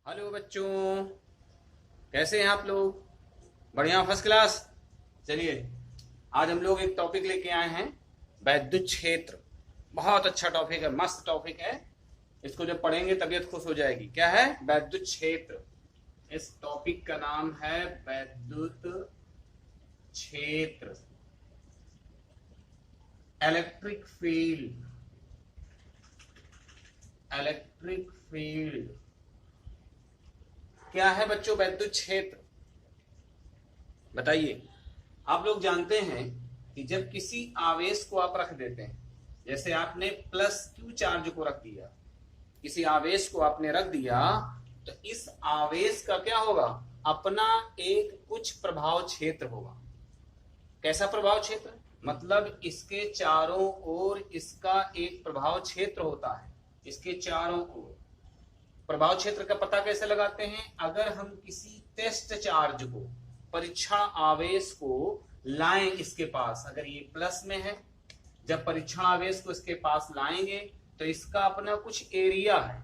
Hello बच्चों, कैसे हैं आप लोग? बढ़िया, फर्स्ट क्लास। चलिए, आज हम लोग एक टॉपिक लेके आए हैं, वैद्युत क्षेत्र। बहुत अच्छा टॉपिक है, मस्त टॉपिक है। इसको जब पढ़ेंगे तबीयत खुश हो जाएगी। क्या है? वैद्युत क्षेत्र। इस टॉपिक का नाम है वैद्युत क्षेत्र, इलेक्ट्रिक फील्ड। इलेक्ट्रिक फील्ड क्या है बच्चों? वैद्युत क्षेत्र बताइए। आप लोग जानते हैं कि जब किसी आवेश को आप रख देते हैं, जैसे आपने प्लस क्यू चार्ज को रख दिया, किसी आवेश को आपने रख दिया, तो इस आवेश का क्या होगा? अपना एक कुछ प्रभाव क्षेत्र होगा। कैसा प्रभाव क्षेत्र? मतलब इसके चारों ओर इसका एक प्रभाव क्षेत्र होता है। इसके चारों ओर प्रभाव क्षेत्र का पता कैसे लगाते हैं? अगर हम किसी टेस्ट चार्ज को, परीक्षण आवेश को लाएं इसके पास, अगर ये प्लस में है, जब परीक्षण आवेश को इसके पास लाएंगे तो इसका अपना कुछ एरिया है,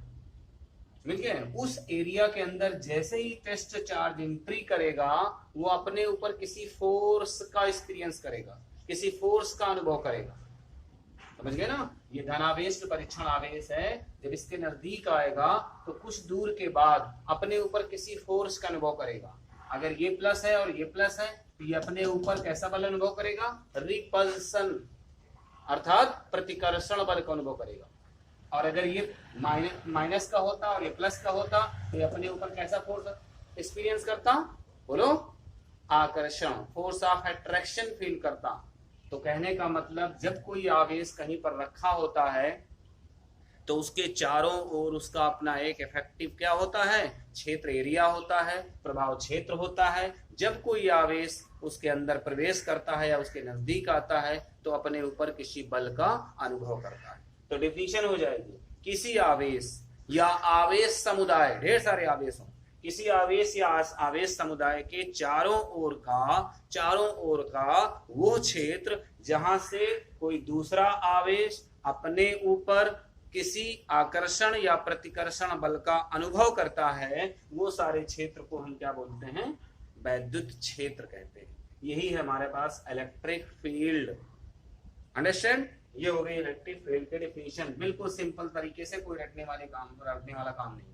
मिल गया। उस एरिया के अंदर जैसे ही टेस्ट चार्ज एंट्री करेगा, वो अपने ऊपर किसी फोर्स का एक्सपीरियंस करेगा, किसी फोर्स का अनुभव करेगा। समझ गए ना? ये धनावेश जो परीक्षण आवेश है, जब इसके नजदीक आएगा तो कुछ दूर के बाद अपने ऊपर किसी फोर्स का अनुभव करेगा। अगर ये प्लस है और ये प्लस है तो ये अपने ऊपर कैसा बल अनुभव करेगा? रिपल्सन, अर्थात प्रतिकर्षण बल का अनुभव करेगा। और अगर ये माइनस का होता और ये प्लस का होता तो ये अपने ऊपर कैसा फोर्स एक्सपीरियंस करता? बोलो, आकर्षण, फोर्स ऑफ अट्रैक्शन फील करता। तो कहने का मतलब, जब कोई आवेश कहीं पर रखा होता है तो उसके चारों ओर उसका अपना एक इफेक्टिव क्या होता है? क्षेत्र, एरिया होता है, प्रभाव क्षेत्र होता है। जब कोई आवेश उसके अंदर प्रवेश करता है या उसके नजदीक आता है तो अपने ऊपर किसी बल का अनुभव करता है। तो डिफिनीशन हो जाएगी, किसी आवेश या आवेश समुदाय, ढेर सारे आवेश हों, किसी आवेश या आवेश समुदाय के चारों ओर का वो क्षेत्र जहां से कोई दूसरा आवेश अपने ऊपर किसी आकर्षण या प्रतिकर्षण बल का अनुभव करता है, वो सारे क्षेत्र को हम क्या बोलते हैं? वैद्युत क्षेत्र कहते हैं। यही है हमारे पास इलेक्ट्रिक फील्ड। अंडरस्टैंड? ये हो गई इलेक्ट्रिक फील्ड के डिफिनीशन, बिल्कुल सिंपल तरीके से, कोई रटने वाला काम नहीं।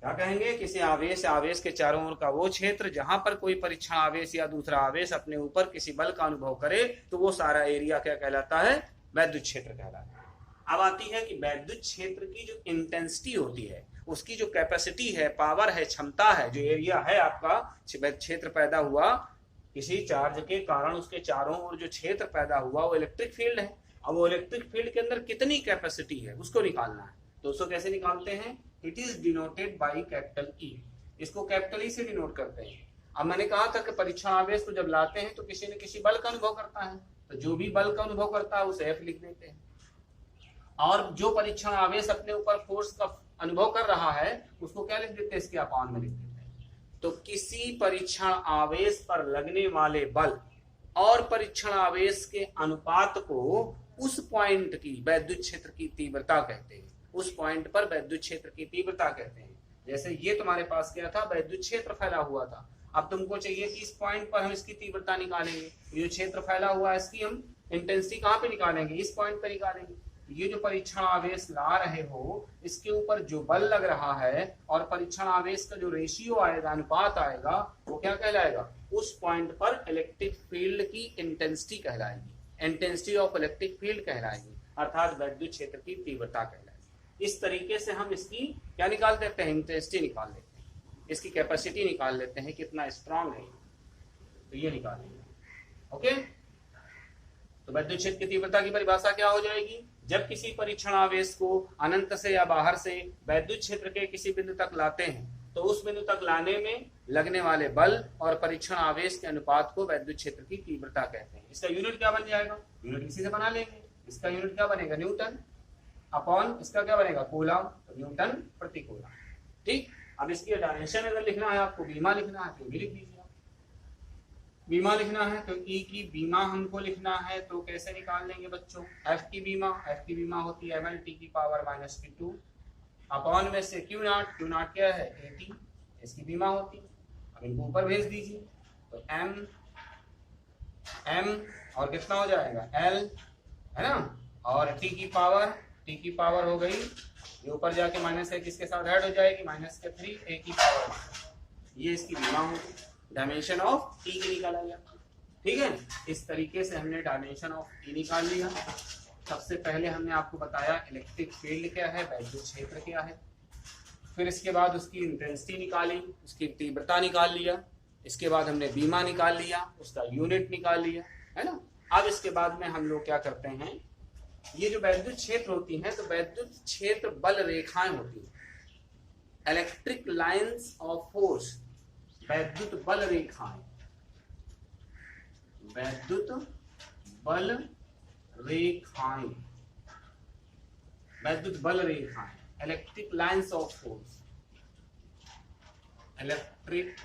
क्या कहेंगे? किसी आवेश के चारों ओर का वो क्षेत्र जहां पर कोई परीक्षण आवेश या दूसरा आवेश अपने ऊपर किसी बल का अनुभव करे, तो वो सारा एरिया क्या कहलाता है? वैद्युत क्षेत्र कहलाता है। अब आती है कि वैद्युत क्षेत्र की जो इंटेंसिटी होती है, उसकी जो कैपेसिटी है, पावर है, क्षमता है, जो एरिया है आपका क्षेत्र पैदा हुआ किसी चार्ज के कारण, उसके चारों ओर जो क्षेत्र पैदा हुआ वो इलेक्ट्रिक फील्ड है। अब वो इलेक्ट्रिक फील्ड के अंदर कितनी कैपेसिटी है उसको निकालना है। तो उसको कैसे निकालते हैं? It is denoted by capital E. इसको कैपिटल ई से डिनोट करते हैं। अब मैंने कहा था कि परीक्षण आवेश को जब लाते हैं तो किसी न किसी बल का अनुभव करता है, तो जो भी बल का अनुभव करता है उसे एफ लिख देते हैं। और जो परीक्षण आवेश अपने ऊपर फोर्स का अनुभव कर रहा है उसको क्या लिख देते हैं? इसके अपान में लिख देते हैं। तो किसी परीक्षण आवेश पर लगने वाले बल और परीक्षण आवेश के अनुपात को उस पॉइंट की वैद्युत क्षेत्र की तीव्रता कहते हैं। उस पॉइंट पर वैद्युत क्षेत्र की तीव्रता कहते हैं। जैसे ये तुम्हारे पास क्या था? वैद्युत क्षेत्र फैला हुआ था। अब तुमको चाहिए कि इस पॉइंट पर हम इसकी तीव्रता निकालेंगे। ये जो क्षेत्र फैला हुआ है इसकी हम इंटेंसिटी कहाँ पे निकालेंगे? इस पॉइंट पे निकालेंगे। ये जो परीक्षण आवेश ला रहे हो, इसके ऊपर जो बल लग रहा है और परीक्षण आवेश का जो रेशियो आएगा, अनुपात आएगा, वो क्या कहलाएगा? उस पॉइंट पर इलेक्ट्रिक फील्ड की इंटेंसिटी कहलाएगी, इंटेंसिटी ऑफ इलेक्ट्रिक फील्ड कहलाएगी, अर्थात वैद्युत क्षेत्र की तीव्रता कहलाएगी। इस तरीके से हम इसकी क्या निकाल देते हैं? इंटेंसिटी निकाल लेते हैं, इसकी कैपेसिटी निकाल लेते हैं, कितना स्ट्रांग है, तो ये निकालेंगे। ओके, तो वैद्युत क्षेत्र की तीव्रता की परिभाषा क्या हो जाएगी? जब किसी परीक्षण आवेश को अनंत से या बाहर से वैद्युत क्षेत्र के किसी बिंदु तक लाते हैं तो उस बिंदु तक लाने में लगने वाले बल और परीक्षण आवेश के अनुपात को वैद्युत क्षेत्र की तीव्रता कहते हैं। इसका यूनिट क्या बन जाएगा? यूनिट इसी से बना लेंगे। इसका यूनिट क्या बनेगा? न्यूटन अपॉन इसका क्या बनेगा? कूलम, तो न्यूटन प्रति कूलम। ठीक। अब इसकी डायमेंशन अगर लिखना है आपको, बीमा लिखना है तो भी लिख दीजिए। बीमा लिखना है तो ई की बीमा हमको लिखना है, तो कैसे निकाल लेंगे बच्चों? एफ की बीमा होती है ml t की पावर -2 अपॉन में से क्यू नॉट क्या है 80, इसकी बीमा होती है। अब इनको ऊपर भेज दीजिए तो एम और कितना हो जाएगा एल, है ना, और टी की पावर हो गई, ये ऊपर जाके माइनस है किसके साथ ऐड हो जाएगी माइनस के 3 ए की पावर, ये इसकी बीमा होगी। डायमेंशन ऑफ टी की निकाला गया। ठीक है, इस तरीके से हमने डायमेंशन ऑफ टी निकाल लिया। सबसे पहले हमने आपको बताया इलेक्ट्रिक फील्ड क्या है, वैद्युत क्षेत्र क्या है, फिर इसके बाद उसकी इंटेंसिटी निकाली, उसकी तीव्रता निकाल लिया, इसके बाद हमने बीमा निकाल लिया, उसका यूनिट निकाल लिया, है ना। अब इसके बाद में हम लोग क्या करते हैं, ये जो वैद्युत क्षेत्र होती हैं तो वैद्युत क्षेत्र बल रेखाएं होती हैं, इलेक्ट्रिक लाइंस ऑफ फोर्स, वैद्युत बल रेखाएं, वैद्युत बल रेखाएं, वैद्युत बल रेखाएं, electric lines of force, electric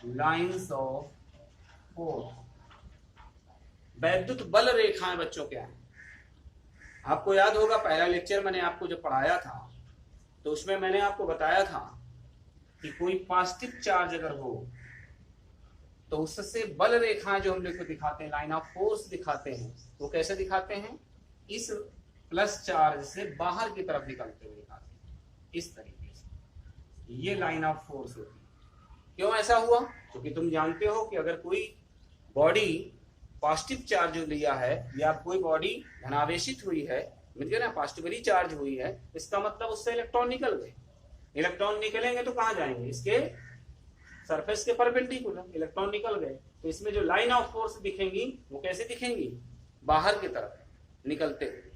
lines of force, वैद्युत बल रेखाएं बच्चों क्या है। आपको याद होगा पहला लेक्चर मैंने आपको जो पढ़ाया था तो उसमें मैंने आपको बताया था कि कोई पॉजिटिव चार्ज अगर हो तो उससे बल रेखाएं जो हम लोग को दिखाते हैं, लाइन ऑफ फोर्स दिखाते हैं, वो कैसे दिखाते हैं, इस प्लस चार्ज से बाहर की तरफ निकलते हुए दिखाते हैं, इस तरीके से ये लाइन ऑफ फोर्स होती है। क्यों ऐसा हुआ, क्योंकि तुम जानते हो कि अगर कोई बॉडी पॉजिटिव चार्ज लिया है या कोई बॉडी धनावेशित हुई है, मिल ना, पॉजिटिवली चार्ज हुई है, इसका मतलब उससे इलेक्ट्रॉन निकल गए। इलेक्ट्रॉन निकलेंगे तो कहां जाएंगे, इसके सरफेस के परपेंडिकुलर इलेक्ट्रॉन निकल गए, तो इसमें जो लाइन ऑफ फोर्स दिखेंगी वो कैसे दिखेंगी, बाहर की तरफ निकलते हुए।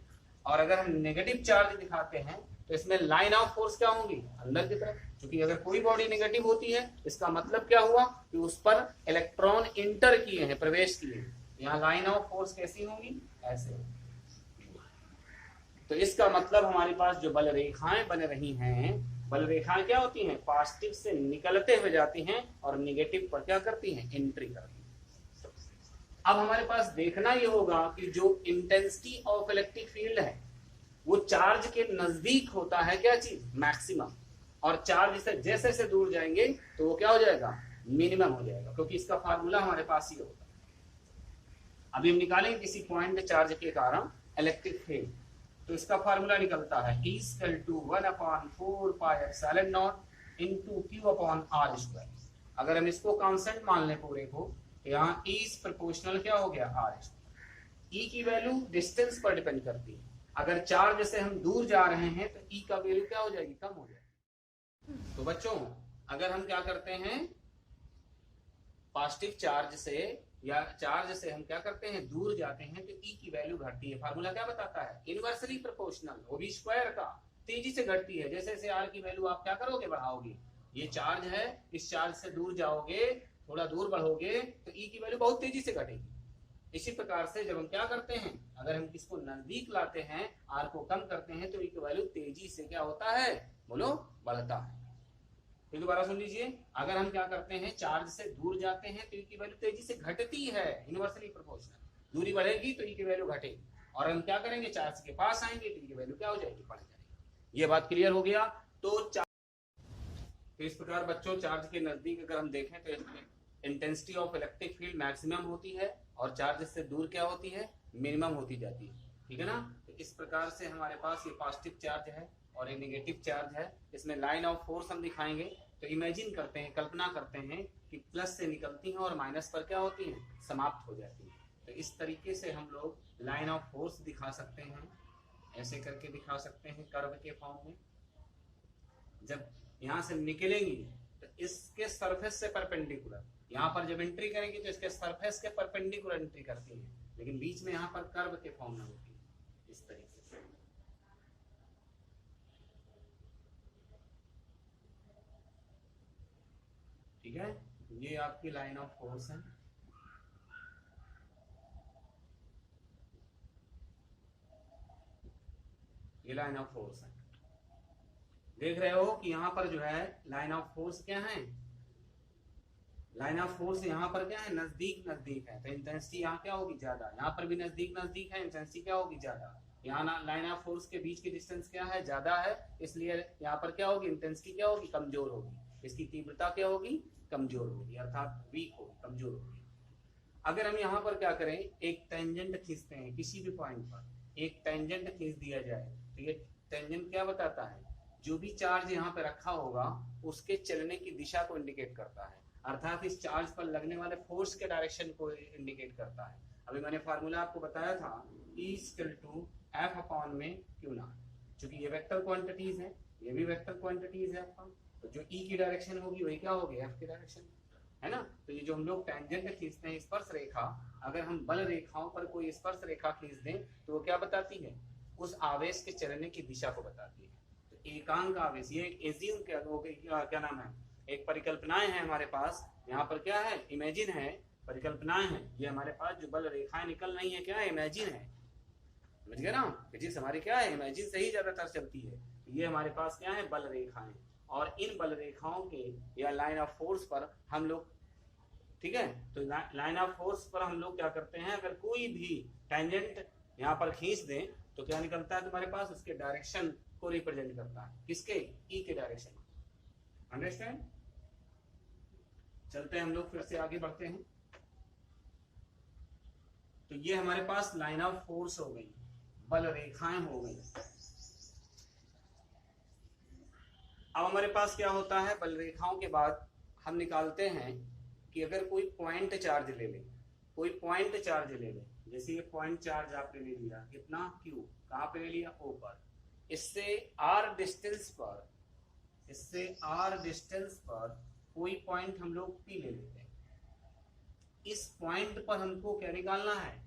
और अगर हम नेगेटिव चार्ज दिखाते हैं तो इसमें लाइन ऑफ फोर्स क्या होंगी, अंदर की तरफ, क्योंकि अगर कोई बॉडी नेगेटिव होती है इसका मतलब क्या हुआ कि उस पर इलेक्ट्रॉन इंटर किए हैं, प्रवेश किए हैं, यहाँ लाइन ऑफ फोर्स कैसी होंगी, ऐसे। तो इसका मतलब हमारे पास जो बल रेखाएं बन रही हैं, बल रेखाएं क्या होती हैं, पॉजिटिव से निकलते हुए जाती हैं और नेगेटिव पर क्या करती हैं, एंट्री करती हैं। अब हमारे पास देखना ये होगा कि जो इंटेंसिटी ऑफ इलेक्ट्रिक फील्ड है वो चार्ज के नजदीक होता है क्या चीज, मैक्सिमम, और चार्ज से जैसे जैसे दूर जाएंगे तो वो क्या हो जाएगा, मिनिमम हो जाएगा, क्योंकि इसका फार्मूला हमारे पास ही होता है। अभी हम निकालेंगे किसी पॉइंट पे चार्ज के कारण इलेक्ट्रिक फील्ड, तो इसका फार्मूला निकलता है E = 1/4πε0 × Q/r²। अगर हम इसको कांस्टेंट मान लें पूरे को, तो यहाँ E प्रोपोर्शनल क्या हो गया, r²। E की वैल्यू डिस्टेंस पर डिपेंड करती है, अगर चार्ज से हम दूर जा रहे हैं तो E का वैल्यू क्या हो जाएगी, कम हो जाएगी। तो बच्चों अगर हम क्या करते हैं, पॉजिटिव चार्ज से या चार्ज से हम क्या करते हैं, दूर जाते हैं तो E की वैल्यू घटती है। फार्मूला क्या बताता है, इनवर्सली प्रोपोर्शनल, वो भी स्क्वायर का, तेजी से घटती है। जैसे जैसे R की वैल्यू आप क्या करोगे, बढ़ाओगे, ये चार्ज है, इस चार्ज से दूर जाओगे, थोड़ा दूर बढ़ोगे तो E की वैल्यू बहुत तेजी से घटेगी। इसी प्रकार से जब हम क्या करते हैं, अगर हम किसको नजदीक लाते हैं, R को कम करते हैं, तो E की वैल्यू तेजी से क्या होता है, बोलो, बढ़ता है। फिर दोबारा सुन लीजिए, अगर हम क्या करते हैं, चार्ज से दूर जाते हैं तो E की वैल्यू तेजी से घटती है, इनवर्सली प्रोपोर्शनल। दूरी बढ़ेगी तो E की वैल्यू घटेगी, और हम क्या करेंगे, चार्ज के पास आएंगे तो E की वैल्यू क्या हो जाएगी, बढ़ जाएगी। ये बात क्लियर हो गया। तो इस प्रकार बच्चों चार्ज के नजदीक अगर हम देखें तो intensity of electric field maximum होती है और चार्ज से दूर क्या होती है, मिनिमम होती जाती है। ठीक है ना। तो इस प्रकार से हमारे पास ये पॉजिटिव चार्ज है और ये नेगेटिव चार्ज है, इसमें लाइन ऑफ फोर्स हम दिखाएंगे। तो इमेजिन करते हैं, कल्पना करते हैं कि प्लस से निकलती हैं और माइनस पर क्या होती हैं, समाप्त हो जाती हैं। तो इस तरीके से हम लोग लाइन ऑफ फोर्स दिखा सकते हैं, ऐसे करके दिखा सकते हैं कर्व के फॉर्म में। जब यहाँ से निकलेंगी तो इसके सरफेस से परपेंडिकुलर, यहाँ पर जब एंट्री करेंगी तो इसके सरफेस के परपेंडिकुलर एंट्री करती है, लेकिन बीच में यहाँ पर कर्व के फॉर्म में होती है, इस तरीके से। ठीक है, ये आपकी लाइन ऑफ फोर्स है। ये लाइन ऑफ फोर्स है, देख रहे हो कि यहाँ पर जो है लाइन ऑफ फोर्स क्या है, लाइन ऑफ फोर्स यहाँ पर क्या है, नजदीक नजदीक है, तो इंटेंसिटी यहाँ क्या होगी, ज्यादा। यहाँ पर भी नजदीक नजदीक है, इंटेंसिटी क्या होगी, ज्यादा। यहाँ लाइन ऑफ फोर्स के बीच की डिस्टेंस क्या है, ज्यादा है, इसलिए यहाँ पर क्या होगी, इंटेंसिटी क्या होगी, कमजोर होगी, इसकी तीव्रता क्या होगी, कमजोर होगी, अर्थात वीक होगी, कमजोर होगी। अगर हम यहाँ पर क्या करें, एक टेंजेंट खींचते हैं किसी भी पॉइंट पर, एक टेंजेंट खींच दिया जाए, तो ये टेंजेंट क्या बताता है, जो भी चार्ज यहाँ पे रखा होगा उसके चलने की दिशा को इंडिकेट करता है, अर्थात इस चार्ज पर लगने वाले फोर्स के डायरेक्शन को इंडिकेट करता है। अभी मैंने फार्मूला आपको बताया था, E = F में Q नॉट, चूंकि ये वेक्टर क्वांटिटीज है, ये भी वेक्टर क्वांटिटीज है आपका, तो जो E की डायरेक्शन होगी वही क्या होगी, F की डायरेक्शन, है ना। तो ये जो हम लोग टेंजेंट खींचते हैं स्पर्श रेखा, अगर हम बल रेखाओं पर कोई स्पर्श रेखा खींच दें तो वो क्या बताती है, उस आवेश के चलने की दिशा को बताती है। तो एकांक आवेश, ये एज्यूम क्या नाम है, एक परिकल्पनाएं हैं हमारे पास, यहाँ पर क्या है, इमेजिन है, परिकल्पनाएं हैं, ये हमारे पास जो बल रेखाएं निकल रही है क्या है, इमेजिन है, समझ गए ना, फिजिक्स हमारी क्या है, इमेजिन से ही ज्यादातर चलती है। ये हमारे पास क्या है, बल रेखाएं, और इन बल रेखाओं के या लाइन ऑफ फोर्स पर हम लोग, ठीक है, तो लाइन ऑफ फोर्स पर हम लोग क्या करते हैं, अगर कोई भी टेंजेंट यहाँ पर खींच दें तो क्या निकलता है तुम्हारे पास, उसके डायरेक्शन को रिप्रेजेंट करता है, किसके, ई के डायरेक्शन। अंडरस्टैंड, चलते हैं हम लोग फिर से आगे बढ़ते हैं। तो ये हमारे पास लाइन ऑफ फोर्स हो गई, बल रेखाएं हो गई। अब हमारे पास क्या होता है, बल रेखाओं के बाद हम निकालते हैं कि अगर कोई पॉइंट चार्ज ले ले, कोई पॉइंट चार्ज ले ले, जैसे ये पॉइंट चार्ज आपने ले लिया, कितना, Q, कहां पे ले लिया, O पर, इससे R डिस्टेंस पर, इससे R डिस्टेंस पर कोई पॉइंट हम लोग P ले लेते हैं। इस पॉइंट पर हमको क्या निकालना है,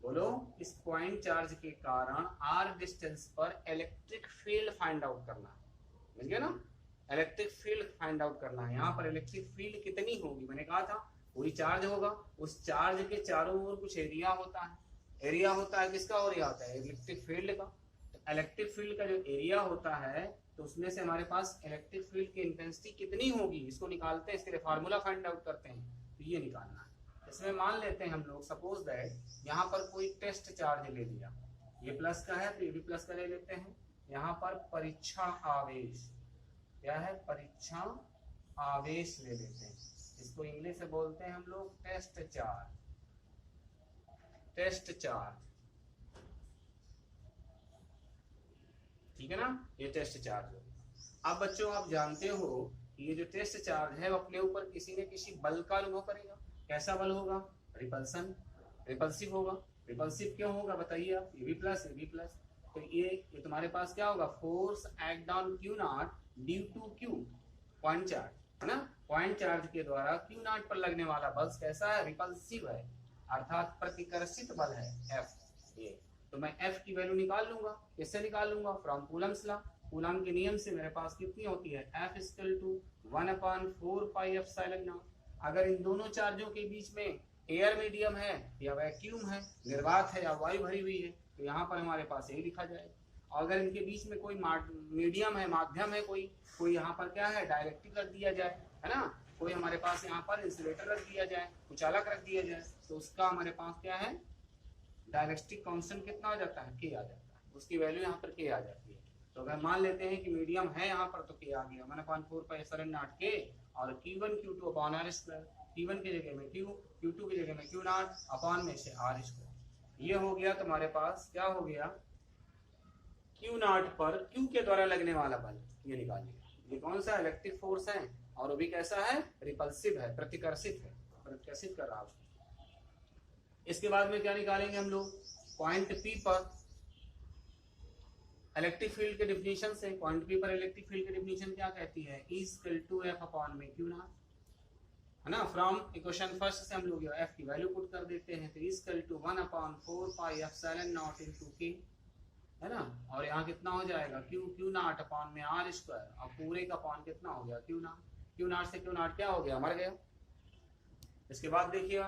बोलो, इस पॉइंट चार्ज के कारण R डिस्टेंस पर इलेक्ट्रिक फील्ड फाइंड आउट करना है, समझ गए ना, इलेक्ट्रिक फील्ड फाइंड आउट करना है। यहाँ पर इलेक्ट्रिक फील्ड कितनी होगी, मैंने कहा था कोई चार्ज होगा, उस चार्ज के चारों ओर कुछ एरिया होता है, एरिया होता है किसका, एरिया होता है इलेक्ट्रिक फील्ड का। तो इलेक्ट्रिक फील्ड का जो एरिया होता है, तो उसमें से हमारे पास इलेक्ट्रिक फील्ड की इंटेंसिटी कितनी होगी, इसको निकालते हैं, इसके लिए फार्मूला फाइंड आउट करते हैं, तो ये निकालना है। इसमें मान लेते हैं हम लोग, सपोज दैट यहाँ पर कोई टेस्ट चार्ज ले लिया, ये प्लस का है तो ये भी प्लस का ले लेते हैं। यहाँ पर परीक्षा आवेश, क्या है, परीक्षा आवेश ले लेते हैं, इसको इंग्लिश से बोलते हैं हम लोग टेस्ट चार्ज, टेस्ट चार्ज, ठीक है ना, ये टेस्ट चार्ज हो। अब बच्चों आप जानते हो कि ये जो टेस्ट चार्ज है वो अपने ऊपर किसी न किसी बल का अनुभव करेगा, कैसा बल होगा, रिपल्सन, रिपल्सिव होगा। रिपल्सिव क्यों होगा बताइए आप, ये भी प्लस, ये भी प्लस, तो ये तुम्हारे पास क्या होगा, force act on Q not due to Q, point charge है ना, पॉइंट चार्ज के द्वारा Q नॉट पर लगने वाला बल कैसा है, रिपल्सिव है, अर्थात प्रतिकर्षित बल है F। ये तो मैं F की वैल्यू निकाल लूंगा, किससे निकाल लूंगा, फ्रॉम कूलम्स लॉ, कूलम के नियम से मेरे पास कितनी होती है, F = 1/4πε0। अगर इन दोनों चार्जों के बीच में एयर मीडियम है या वैक्यूम है, निर्वात है या वायु भरी हुई है, तो यहाँ पर हमारे पास यही लिखा जाएगा। और अगर इनके बीच में कोई मीडियम है, माध्यम है, कोई यहाँ पर क्या है, डायरेक्ट्रिक रख दिया जाए, है ना, कोई हमारे पास यहाँ पर इंसुलेटर रख दिया जाए, कुचालक रख दिया जाए, तो उसका हमारे पास क्या है, डायरेक्ट्रिक कांस्टेंट कितना आ जाता है, K आ जाता है, उसकी वैल्यू यहाँ पर K आ जाती है। तो अगर मान लेते हैं कि मीडियम है यहाँ पर, तो K आ गया 1/4πε0K, और Q1 Q2 upon R², T1 की जगह में Q, Q2 की जगह में Q नॉट अपॉन में से R²। ये हो गया तुम्हारे पास, क्या हो गया, Q नॉट पर Q के द्वारा लगने वाला बल, ये निकाल लिया। ये कौन सा इलेक्ट्रिक फोर्स है, और वो भी कैसा है, रिपल्सिव है, प्रतिकर्षित है, प्रतिकर्षित कर रहा है। इसके बाद में क्या निकालेंगे हम लोग, पॉइंट P पर इलेक्ट्रिक फील्ड के डिफिनीशन से, पॉइंट P पर इलेक्ट्रिक फील्ड की डिफिनीशन क्या कहती है, E = F अपॉन में Q नॉट, है ना। फ्रॉम इक्वेशन फर्स्ट से हम लोग F की वैल्यू पुट कर देते हैं, तो E = 1/4πε0 K, है ना, और यहाँ कितना हो जाएगा, Q नॉट अपॉन में R², और पूरे का अपॉन कितना हो गया, Q नॉट, Q नॉट से Q नॉट क्या हो गया, मर गया। इसके बाद देखिए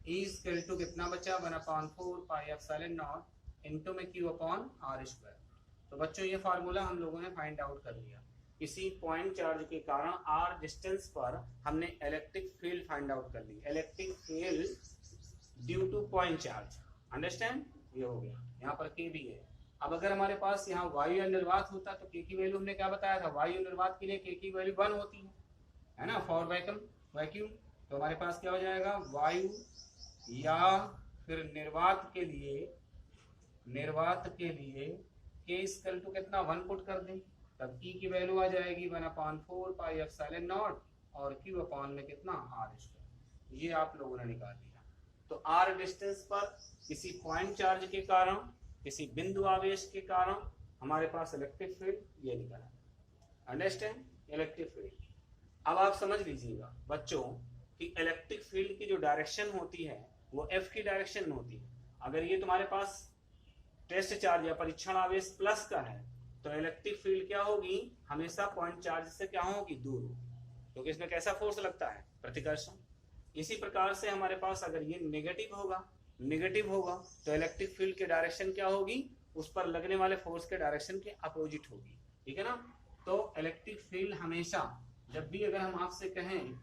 E = कितना बचा, 1/4πε0 इंटू में Q अपॉन R²। तो बच्चों ये फार्मूला हम लोगों ने फाइंड आउट कर लिया, किसी पॉइंट चार्ज के कारण R डिस्टेंस पर हमने इलेक्ट्रिक फील्ड फाइंड आउट कर ली, electric field due to point charge, understand, ये हो गया। यहाँ पर के भी है। अब अगर हमारे पास यहाँ वायु या निर्वात होता तो के की वैल्यू हमने क्या बताया था, वायु निर्वात के लिए के की वैल्यू 1 होती है ना, फॉर वैक्यूम। तो हमारे पास क्या हो जाएगा, वायु या फिर निर्वात के लिए के इक्वल टू कितना 1 पुट कर दें, तब ई की वैल्यू आ जाएगी 1/4 पाई एप्सिलॉन नॉट और क्यू अपॉन में कितना r²। ये आप लोगों ने निकाल लिया। तो r डिस्टेंस पर किसी पॉइंट चार्ज के कारण, किसी बिंदु आवेश के कारण हमारे पास इलेक्ट्रिक फील्ड ये निकला। Understand, electric field. अब आप समझ लीजिएगा बच्चों कि इलेक्ट्रिक फील्ड की जो डायरेक्शन होती है वो एफ की डायरेक्शन में होती है। अगर ये तुम्हारे पास टेस्ट चार्ज या परीक्षण आवेश प्लस का है तो इलेक्ट्रिक फील्ड क्या होगी, हमेशा पॉइंट चार्ज से क्या होगी, दूर होगी, क्योंकि इसमें कैसा फोर्स लगता है, प्रतिकर्षण। इसी प्रकार से हमारे पास अगर ये नेगेटिव होगा तो इलेक्ट्रिक फील्ड की डायरेक्शन क्या होगी, उस पर लगने वाले फोर्स के डायरेक्शन के अपोजिट होगी। ठीक है ना। तो इलेक्ट्रिक फील्ड हमेशा, जब भी अगर हम आपसे कहें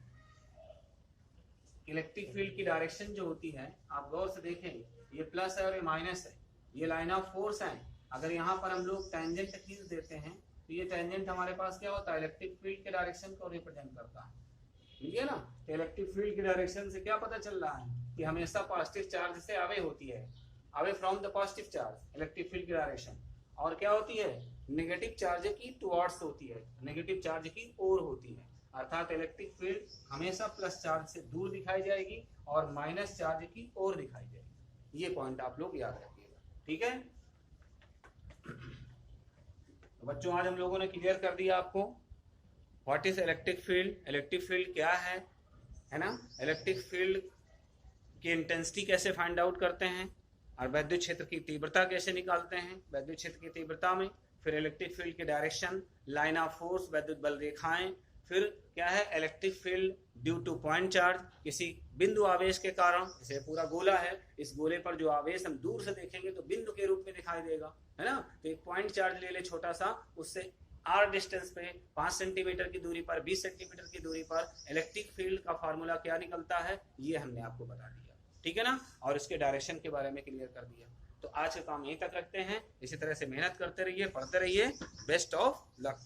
इलेक्ट्रिक फील्ड की डायरेक्शन जो होती है, आप गौर से देखें, ये प्लस है और ये माइनस है, ये लाइन ऑफ फोर्स है। अगर यहाँ पर हम लोग टेंजेंट खींच देते हैं तो ये टेंजेंट हमारे पास क्या होता है, इलेक्ट्रिक फील्ड के डायरेक्शन को रिप्रेजेंट करता है। ठीक है ना। तो इलेक्ट्रिक फील्ड की डायरेक्शन से क्या पता चल रहा है कि हमेशा पॉजिटिव चार्ज से अवे होती है, away from the positive charge electric field की डायरेक्शन। और क्या होती है, नेगेटिव चार्ज की टुवर्ड्स होती है, नेगेटिव चार्ज की ओर होती है। अर्थात इलेक्ट्रिक फील्ड हमेशा प्लस चार्ज से दूर दिखाई जाएगी और माइनस चार्ज की ओर दिखाई जाएगी। ये पॉइंट आप लोग याद रखिएगा। ठीक है। तो बच्चों आज हम लोगों ने क्लियर कर दिया आपको what is electric field, electric field क्या है ना, इलेक्ट्रिक फील्ड की इंटेंसिटी कैसे फाइंड आउट करते हैं और विद्युत क्षेत्र की तीव्रता कैसे निकालते हैं, विद्युत क्षेत्र की तीव्रता में, फिर इलेक्ट्रिक फील्ड की डायरेक्शन, लाइन ऑफ फोर्स, विद्युत बल रेखाएं, फिर क्या है electric field due to point charge, किसी बिंदु आवेश के कारण। जैसे पूरा गोला है, इस गोले पर जो आवेश हम दूर से देखेंगे तो बिंदु के रूप में दिखाई देगा, है ना। तो एक पॉइंट चार्ज ले ले छोटा सा, उससे r डिस्टेंस पे 5 सेंटीमीटर की दूरी पर, 20 सेंटीमीटर की दूरी पर इलेक्ट्रिक फील्ड का फार्मूला क्या निकलता है, ये हमने आपको बता दिया। ठीक है ना। और इसके डायरेक्शन के बारे में क्लियर कर दिया। तो आज का काम यहीं तक रखते हैं। इसी तरह से मेहनत करते रहिए, पढ़ते रहिए। Best of luck.